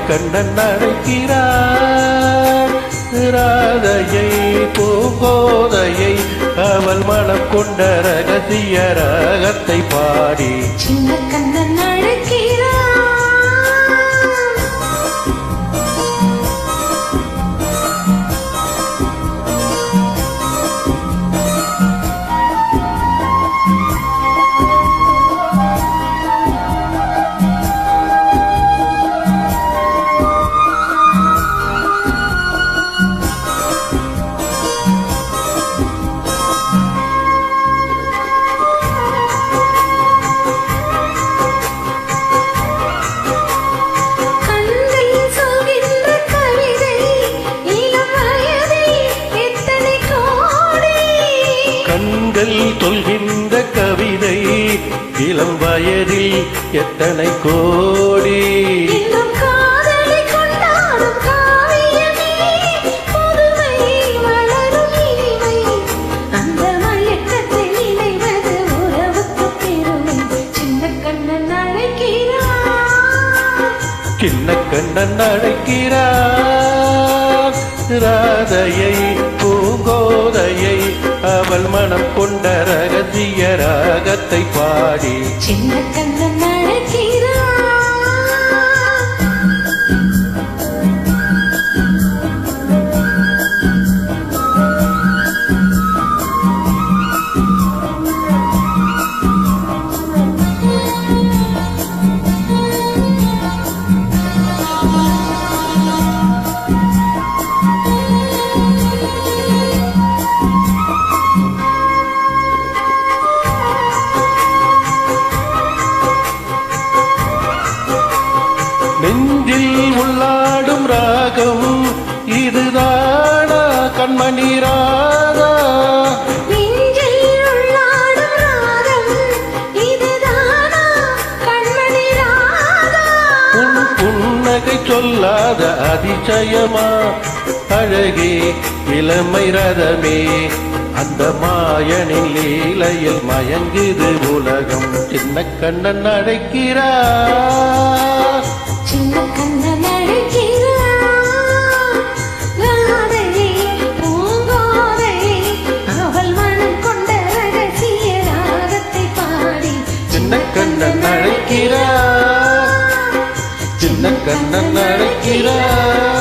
கண்ணன் அழைக்கிறார் ராதையை பூங்கோதையை அவள் மனம் கொண்ட ரகசிய ராகத்தை பாடி சின்ன கண்ணன் அழைக்கிறார். சொல்கின்ற கவிதை இளம் வயதில் எத்தனை கோடி காதலை கொண்டாடும் காவியமே புதுமை வளரும் இனிமை அந்த மயக்கத்தை நினைவது உறவுக்கு பெருமை சின்ன கண்ணன் அழைக்கிறார் சின்ன கண்ணன் அழைக்கிறார் ராதையை பூங்கோதையை அவள் மனம் கொண்ட ரகசிய ராகத்தை பாடி சின்ன கண்ணன் அழைக்கிறார். நெஞ்சில் உள்ளாடும் ராகம் இதுதானா கண்மணி ராதா நெஞ்சில் உள்ளாடும் ராகம் இதுதானா கண்மணி ராதா உன் புன்னகை சொல்லாத அதிசயமா அழகே இளமை ரதமே அந்த மாயனின் லீலையில் மயங்குது உலகம் சின்ன கண்ணன் அழைக்கிறார் சின்ன கண்ணன் அழைக்கிறார் ராதையை பூங்கோதையை அவள் மனம் கொண்ட ரகசிய ராகத்தை பாடி சின்ன கண்ணன் அழைக்கிறார் சின்ன கண்ணன் அழைக்கிறார்.